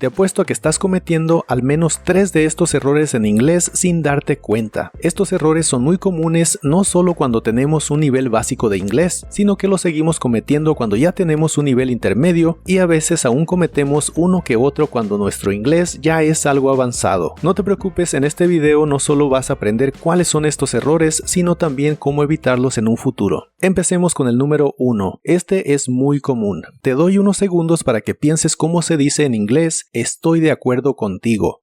Te apuesto a que estás cometiendo al menos 3 de estos errores en inglés sin darte cuenta. Estos errores son muy comunes no solo cuando tenemos un nivel básico de inglés, sino que los seguimos cometiendo cuando ya tenemos un nivel intermedio y a veces aún cometemos uno que otro cuando nuestro inglés ya es algo avanzado. No te preocupes, en este video no solo vas a aprender cuáles son estos errores, sino también cómo evitarlos en un futuro. Empecemos con el número 1. Este es muy común. Te doy unos segundos para que pienses cómo se dice en inglés "estoy de acuerdo contigo".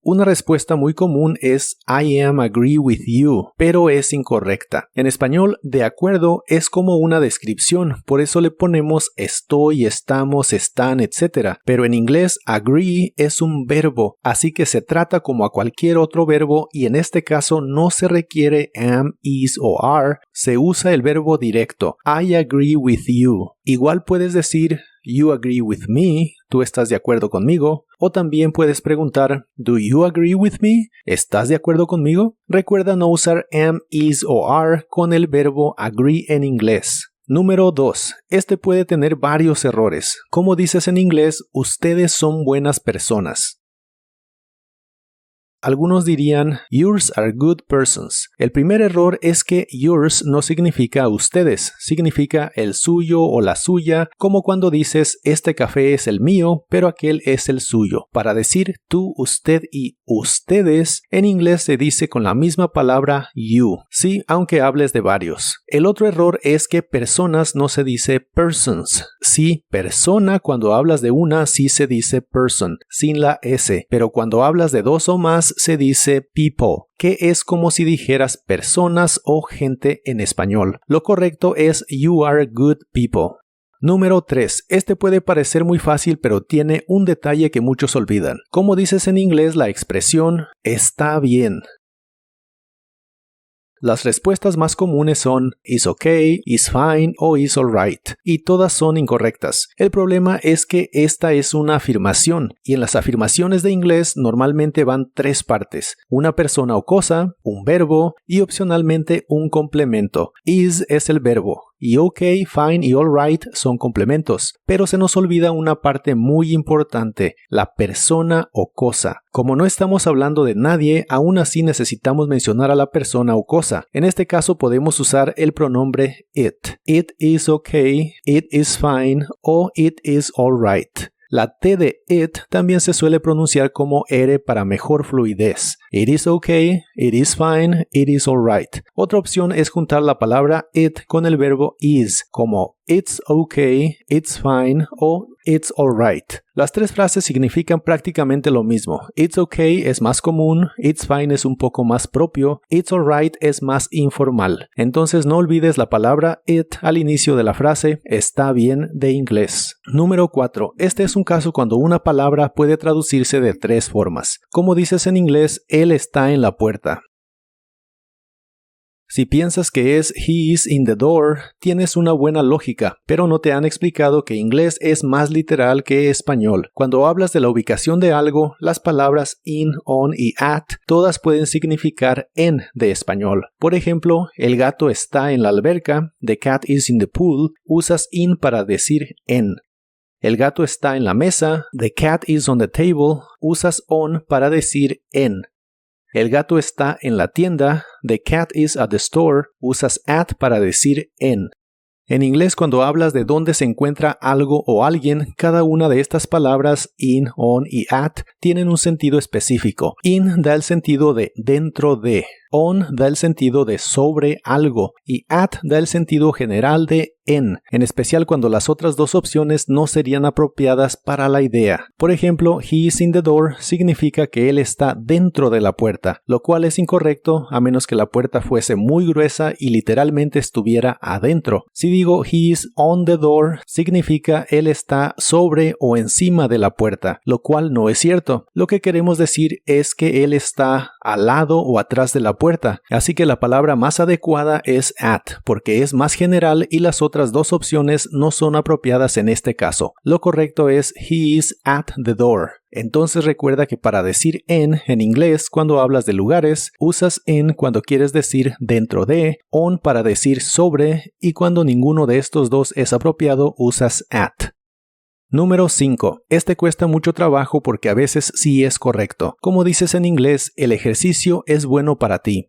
Una respuesta muy común es I am agree with you, pero es incorrecta. En español, de acuerdo es como una descripción, por eso le ponemos estoy, estamos, están, etc. Pero en inglés, agree es un verbo, así que se trata como a cualquier otro verbo y en este caso no se requiere am, is o are, se usa el verbo directo. I agree with you. Igual puedes decir you agree with me, tú estás de acuerdo conmigo, o también puedes preguntar do you agree with me, ¿estás de acuerdo conmigo? Recuerda no usar am, is o are con el verbo agree en inglés. Número 2. Este puede tener varios errores. Como dices en inglés, ustedes son buenas personas. Algunos dirían yours are good persons. El primer error es que yours no significa ustedes, significa el suyo o la suya, como cuando dices este café es el mío, pero aquel es el suyo. Para decir tú, usted y ustedes, en inglés se dice con la misma palabra you, sí, aunque hables de varios. El otro error es que personas no se dice persons. Sí, persona cuando hablas de una sí se dice person, sin la S, pero cuando hablas de dos o más se dice people, que es como si dijeras personas o gente en español. Lo correcto es you are good people. Número 3. Este puede parecer muy fácil, pero tiene un detalle que muchos olvidan. Como dices en inglés la expresión está bien. Las respuestas más comunes son is okay, is fine o is alright, y todas son incorrectas. El problema es que esta es una afirmación, y en las afirmaciones de inglés normalmente van 3 partes, una persona o cosa, un verbo y opcionalmente un complemento. Is es el verbo, y okay, fine y alright son complementos, pero se nos olvida una parte muy importante, la persona o cosa. Como no estamos hablando de nadie, aún así necesitamos mencionar a la persona o cosa. En este caso podemos usar el pronombre it. It is okay, it is fine o it is alright. La T de it también se suele pronunciar como R para mejor fluidez. It is okay, it is fine, it is alright. Otra opción es juntar la palabra it con el verbo is, como it's okay, it's fine o it's alright. Las 3 frases significan prácticamente lo mismo. It's okay es más común, it's fine es un poco más propio, it's alright es más informal. Entonces no olvides la palabra it al inicio de la frase está bien de inglés. Número 4. Este es un caso cuando una palabra puede traducirse de 3 formas. Como dices en inglés, él está en la puerta. Si piensas que es he is in the door, tienes una buena lógica, pero no te han explicado que inglés es más literal que español. Cuando hablas de la ubicación de algo, las palabras in, on y at todas pueden significar en de español. Por ejemplo, el gato está en la alberca, the cat is in the pool, usas in para decir en. El gato está en la mesa, the cat is on the table, usas on para decir en. El gato está en la tienda, the cat is at the store, usas at para decir en. En inglés, cuando hablas de dónde se encuentra algo o alguien, cada una de estas palabras in, on y at tienen un sentido específico. In da el sentido de dentro de, on da el sentido de sobre algo y at da el sentido general de en especial cuando las otras 2 opciones no serían apropiadas para la idea. Por ejemplo, he is in the door significa que él está dentro de la puerta, lo cual es incorrecto a menos que la puerta fuese muy gruesa y literalmente estuviera adentro. Si digo he is on the door, significa él está sobre o encima de la puerta, lo cual no es cierto. Lo que queremos decir es que él está al lado o atrás de la puerta, así que la palabra más adecuada es at, porque es más general y las otras 2 opciones no son apropiadas en este caso. Lo correcto es he is at the door. Entonces recuerda que para decir en inglés cuando hablas de lugares, usas in cuando quieres decir dentro de, on para decir sobre y cuando ninguno de estos 2 es apropiado usas at. Número 5. Este cuesta mucho trabajo porque a veces sí es correcto. Como dices en inglés, el ejercicio es bueno para ti.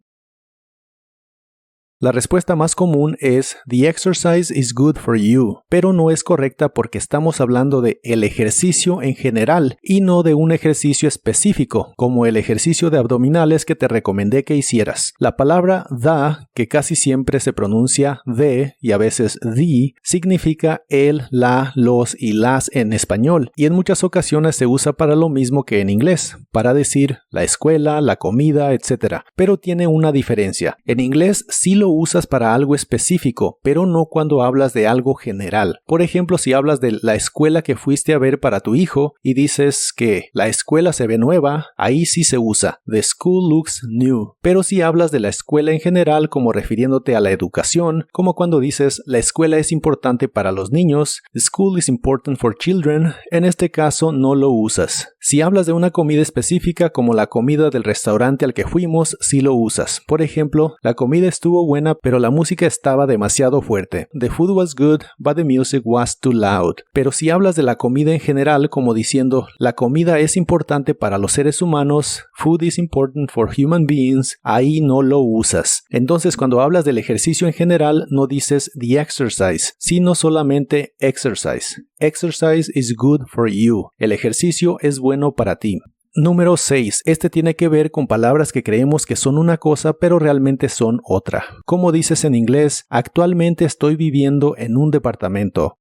La respuesta más común es "The exercise is good for you", pero no es correcta porque estamos hablando de el ejercicio en general y no de un ejercicio específico, como el ejercicio de abdominales que te recomendé que hicieras. La palabra the, que casi siempre se pronuncia the y a veces the, significa el, la, los y las en español y en muchas ocasiones se usa para lo mismo que en inglés, para decir la escuela, la comida, etc. Pero tiene una diferencia. En inglés sí lo usas para algo específico, pero no cuando hablas de algo general. Por ejemplo, si hablas de la escuela que fuiste a ver para tu hijo y dices que la escuela se ve nueva, ahí sí se usa. The school looks new. Pero si hablas de la escuela en general como refiriéndote a la educación, como cuando dices la escuela es importante para los niños, the school is important for children, en este caso no lo usas. Si hablas de una comida específica como la comida del restaurante al que fuimos, sí lo usas. Por ejemplo, la comida estuvo buena pero la música estaba demasiado fuerte. The food was good, but the music was too loud. Pero si hablas de la comida en general como diciendo la comida es importante para los seres humanos, food is important for human beings, ahí no lo usas. Entonces cuando hablas del ejercicio en general no dices the exercise, sino solamente exercise. Exercise is good for you. El ejercicio es bueno para ti. Número 6. Este tiene que ver con palabras que creemos que son una cosa pero realmente son otra. Como dices en inglés, actualmente estoy viviendo en un departamento.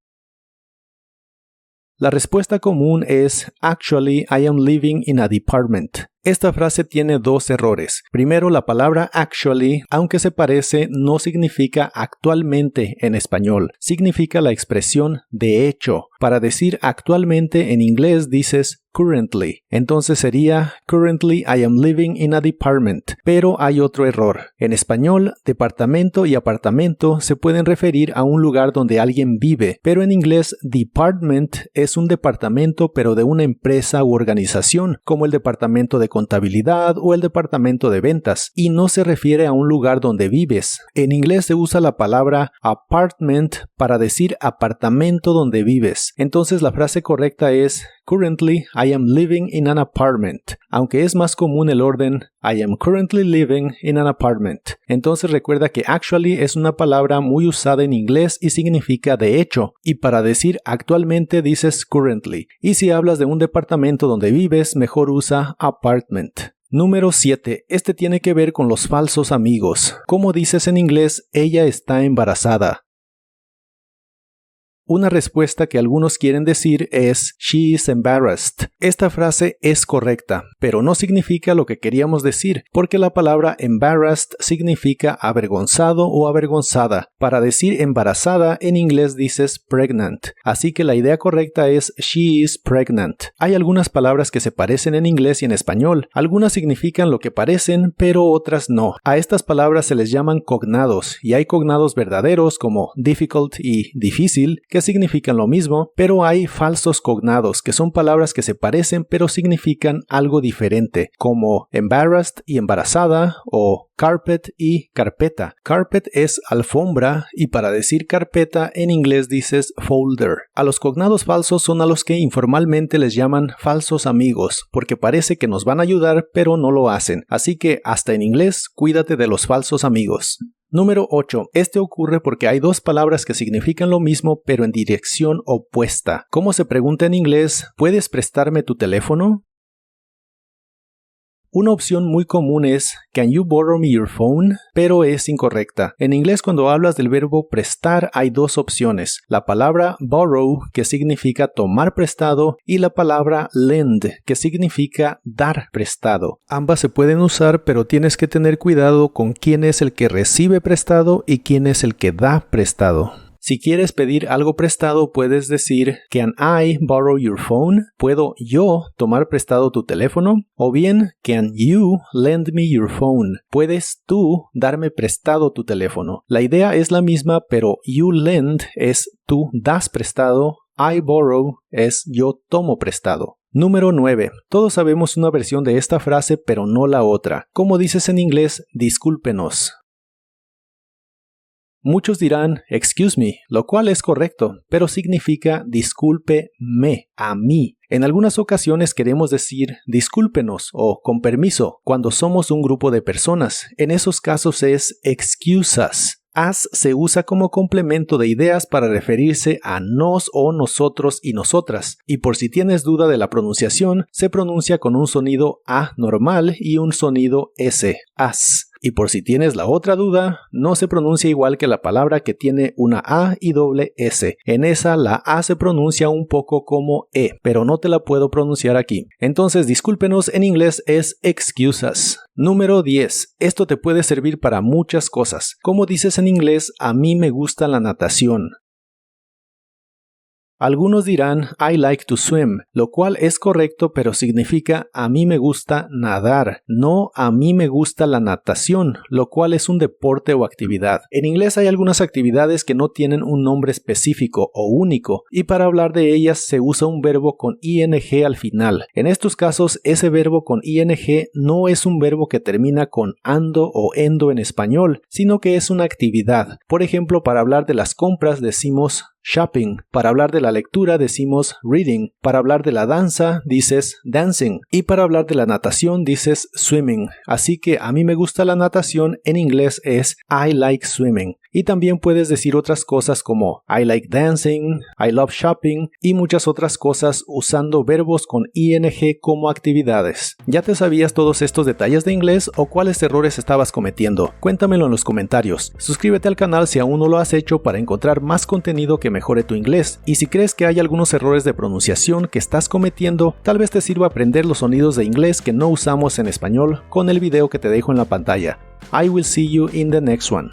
La respuesta común es "Actually, I am living in a department". Esta frase tiene dos errores. Primero, la palabra actually, aunque se parece, no significa actualmente en español. Significa la expresión de hecho. Para decir actualmente en inglés dices currently. Entonces sería "Currently I am living in a department". Pero hay otro error. En español, departamento y apartamento se pueden referir a un lugar donde alguien vive. Pero en inglés, department es un departamento pero de una empresa u organización, como el departamento de contabilidad o el departamento de ventas, y no se refiere a un lugar donde vives. En inglés se usa la palabra apartment para decir apartamento donde vives. Entonces la frase correcta es "Currently I am living in an apartment", aunque es más común el orden "I am currently living in an apartment". Entonces recuerda que actually es una palabra muy usada en inglés y significa de hecho, y para decir actualmente dices currently, y si hablas de un departamento donde vives, mejor usa apartment. Número 7. Este tiene que ver con los falsos amigos. Como dices en inglés, ella está embarazada. Una respuesta que algunos quieren decir es "She is embarrassed". Esta frase es correcta, pero no significa lo que queríamos decir, porque la palabra embarrassed significa avergonzado o avergonzada. Para decir embarazada, en inglés dices pregnant, así que la idea correcta es "She is pregnant". Hay algunas palabras que se parecen en inglés y en español. Algunas significan lo que parecen, pero otras no. A estas palabras se les llaman cognados, y hay cognados verdaderos como difficult y difícil, que significan lo mismo, pero hay falsos cognados, que son palabras que se parecen pero significan algo diferente, como embarrassed y embarazada, o carpet y carpeta. Carpet es alfombra y para decir carpeta en inglés dices folder. A los cognados falsos son a los que informalmente les llaman falsos amigos, porque parece que nos van a ayudar pero no lo hacen. Así que hasta en inglés, cuídate de los falsos amigos. Número 8. Este ocurre porque hay dos palabras que significan lo mismo pero en dirección opuesta. ¿Cómo se pregunta en inglés? ¿Puedes prestarme tu teléfono? Una opción muy común es "Can you borrow me your phone?", pero es incorrecta. En inglés cuando hablas del verbo prestar hay dos opciones, la palabra borrow, que significa tomar prestado, y la palabra lend, que significa dar prestado. Ambas se pueden usar, pero tienes que tener cuidado con quién es el que recibe prestado y quién es el que da prestado. Si quieres pedir algo prestado, puedes decir "Can I borrow your phone?", ¿puedo yo tomar prestado tu teléfono? O bien "Can you lend me your phone?", ¿puedes tú darme prestado tu teléfono? La idea es la misma, pero you lend es tú das prestado, I borrow es yo tomo prestado. Número 9. Todos sabemos una versión de esta frase, pero no la otra. Como dices en inglés, discúlpenos. Muchos dirán excuse me, lo cual es correcto, pero significa discúlpeme, a mí. En algunas ocasiones queremos decir discúlpenos o con permiso cuando somos un grupo de personas. En esos casos es excuse us. As se usa como complemento de ideas para referirse a nos o nosotros y nosotras, y por si tienes duda de la pronunciación, se pronuncia con un sonido A normal y un sonido S, as. Y por si tienes la otra duda, no se pronuncia igual que la palabra que tiene una A y doble S. En esa la A se pronuncia un poco como E, pero no te la puedo pronunciar aquí. Entonces discúlpenos en inglés es excuse us. Número 10. Esto te puede servir para muchas cosas. Como dices en inglés, a mí me gusta la natación. Algunos dirán I like to swim, lo cual es correcto, pero significa a mí me gusta nadar, no a mí me gusta la natación, lo cual es un deporte o actividad. En inglés hay algunas actividades que no tienen un nombre específico o único, y para hablar de ellas se usa un verbo con ing al final. En estos casos, ese verbo con ing no es un verbo que termina con ando o endo en español, sino que es una actividad. Por ejemplo, para hablar de las compras decimos shopping, para hablar de la lectura decimos reading, para hablar de la danza dices dancing y para hablar de la natación dices swimming. Así que a mí me gusta la natación en inglés es I like swimming. Y también puedes decir otras cosas como I like dancing, I love shopping y muchas otras cosas usando verbos con ing como actividades. ¿Ya te sabías todos estos detalles de inglés o cuáles errores estabas cometiendo? Cuéntamelo en los comentarios. Suscríbete al canal si aún no lo has hecho para encontrar más contenido que mejore tu inglés. Y si crees que hay algunos errores de pronunciación que estás cometiendo, tal vez te sirva aprender los sonidos de inglés que no usamos en español con el video que te dejo en la pantalla. I will see you in the next one.